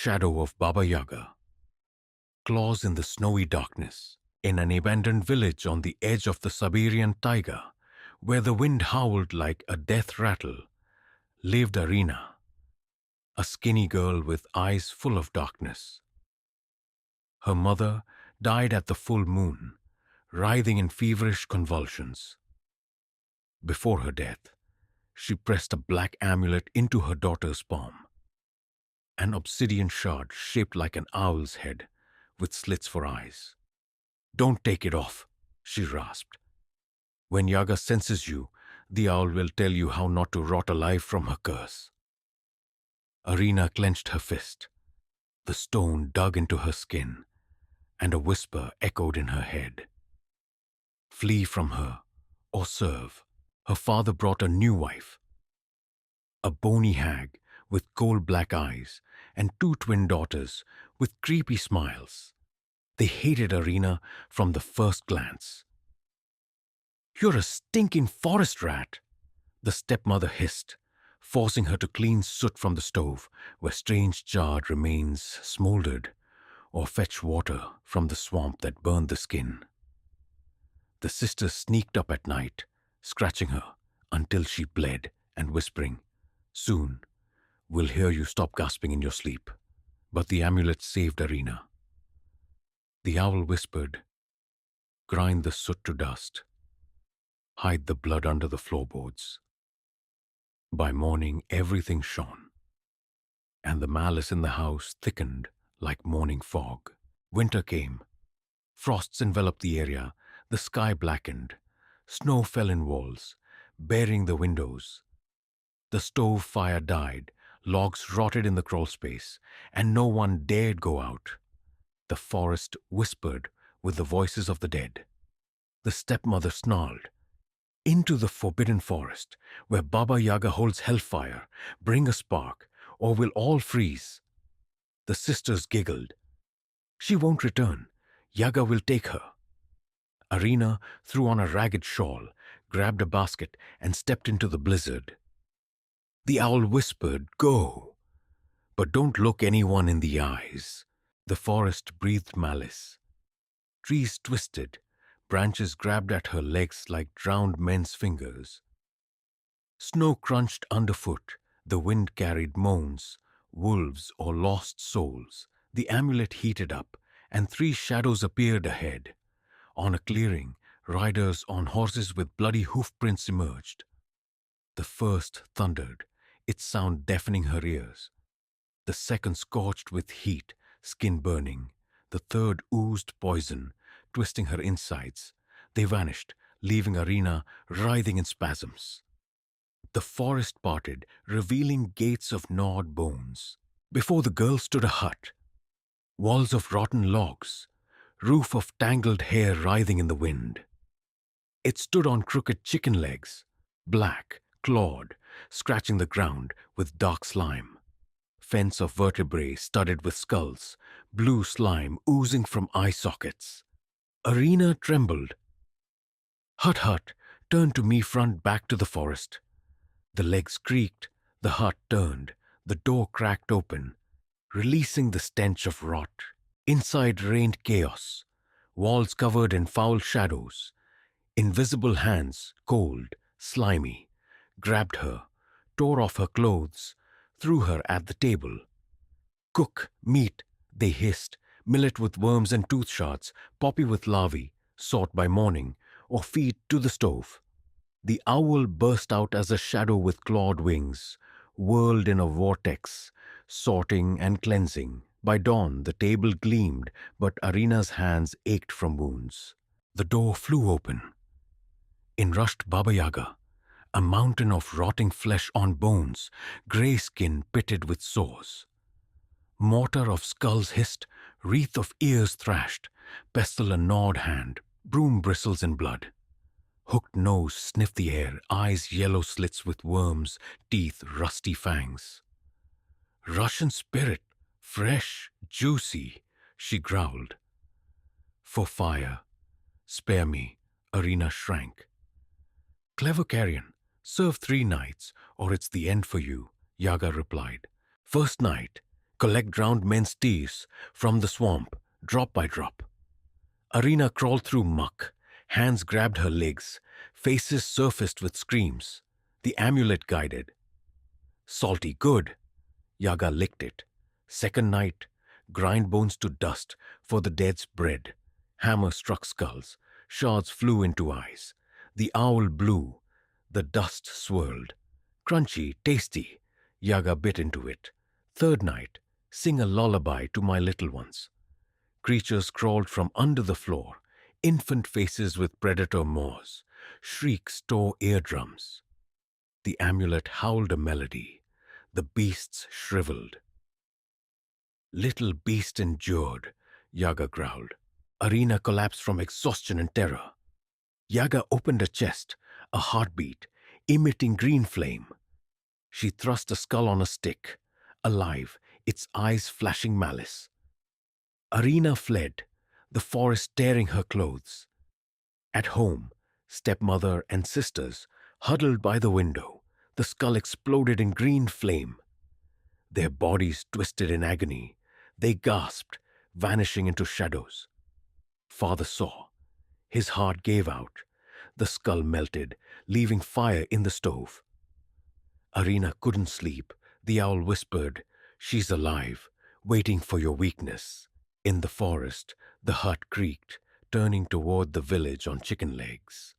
shadow of Baba Yaga. Claws in the snowy darkness. In an abandoned village on the edge of the Siberian Taiga, where the wind howled like a death rattle, lived Arina, a skinny girl with eyes full of darkness. Her mother died at the full moon, writhing in feverish convulsions. Before her death, she pressed a black amulet into her daughter's palm. An obsidian shard shaped like an owl's head, with slits for eyes. "Don't take it off," she rasped. "When Yaga senses you, the owl will tell you how not to rot alive from her curse." Arina clenched her fist. The stone dug into her skin, and a whisper echoed in her head. "Flee from her, or serve." Her father brought a new wife, a bony hag with coal-black eyes, and two twin daughters with creepy smiles. They hated Arina from the first glance. "You're a stinking forest rat," the stepmother hissed, forcing her to clean soot from the stove where strange charred remains smoldered, or fetch water from the swamp that burned the skin. The sisters sneaked up at night, scratching her until she bled and whispering, "Soon, we'll hear you stop gasping in your sleep." But the amulet saved Arina. The owl whispered, "Grind the soot to dust. Hide the blood under the floorboards." By morning, everything shone, and the malice in the house thickened like morning fog. Winter came. Frosts enveloped the area, the sky blackened. Snow fell in walls, burying the windows. The stove fire died, logs rotted in the crawl space, and no one dared go out. The forest whispered with the voices of the dead. The stepmother snarled, "Into the forbidden forest, where Baba Yaga holds hellfire. Bring a spark, or we'll all freeze." The sisters giggled. "She won't return. Yaga will take her." Arina threw on a ragged shawl, grabbed a basket, and stepped into the blizzard. The owl whispered, "Go, but don't look anyone in the eyes." The forest breathed malice. Trees twisted, branches grabbed at her legs like drowned men's fingers. Snow crunched underfoot, the wind carried moans, wolves or lost souls. The amulet heated up, and three shadows appeared ahead. On a clearing, riders on horses with bloody hoofprints emerged. The first thundered, its sound deafening her ears. The second scorched with heat, skin burning. The third oozed poison, twisting her insides. They vanished, leaving Arina writhing in spasms. The forest parted, revealing gates of gnawed bones. Before the girl stood a hut. Walls of rotten logs, roof of tangled hair writhing in the wind. It stood on crooked chicken legs, black, clawed, scratching the ground with dark slime. Fence of vertebrae studded with skulls, blue slime oozing from eye sockets. Arina trembled. "Hut, hut, turn to me, front back to the forest." The legs creaked, the hut turned, the door cracked open, releasing the stench of rot. Inside reigned chaos, walls covered in foul shadows. Invisible hands, cold, slimy, grabbed her, tore off her clothes, threw her at the table. "Cook, meat," they hissed, "millet with worms and tooth shards, poppy with larvae, sort by morning, or feed to the stove." The owl burst out as a shadow with clawed wings, whirled in a vortex, sorting and cleansing. By dawn, the table gleamed, but Arina's hands ached from wounds. The door flew open. In rushed Baba Yaga, a mountain of rotting flesh on bones, grey skin pitted with sores. Mortar of skulls hissed, wreath of ears thrashed, pestle a gnawed hand, broom bristles in blood. Hooked nose sniffed the air, eyes yellow slits with worms, teeth rusty fangs. "Russian spirit, fresh, juicy," she growled. "For fire, spare me," Arina shrank. "Clever carrion, serve 3 nights, or it's the end for you," Yaga replied. "First night, collect drowned men's tears from the swamp, drop by drop. Arina crawled through muck, hands grabbed her legs, faces surfaced with screams. The amulet guided. Salty good. Yaga licked it. Second night, grind bones to dust for the dead's bread. Hammer struck skulls. Shards flew into eyes. The owl blew. The dust swirled. Crunchy, tasty. Yaga bit into it. Third night, sing a lullaby to my little ones. Creatures crawled from under the floor, infant faces with predator maws. Shrieks tore eardrums. The amulet howled a melody. The beasts shriveled. Little beast endured, Yaga growled. Arina collapsed from exhaustion and terror. Yaga opened a chest, a heartbeat, emitting green flame. She thrust a skull on a stick, alive, its eyes flashing malice. Arina fled, the forest tearing her clothes. At home, stepmother and sisters huddled by the window. The skull exploded in green flame. Their bodies twisted in agony. They gasped, vanishing into shadows. Father saw. His heart gave out. The skull melted, leaving fire in the stove. Arina couldn't sleep. The owl whispered, "She's alive, waiting for your weakness." In the forest, the hut creaked, turning toward the village on chicken legs.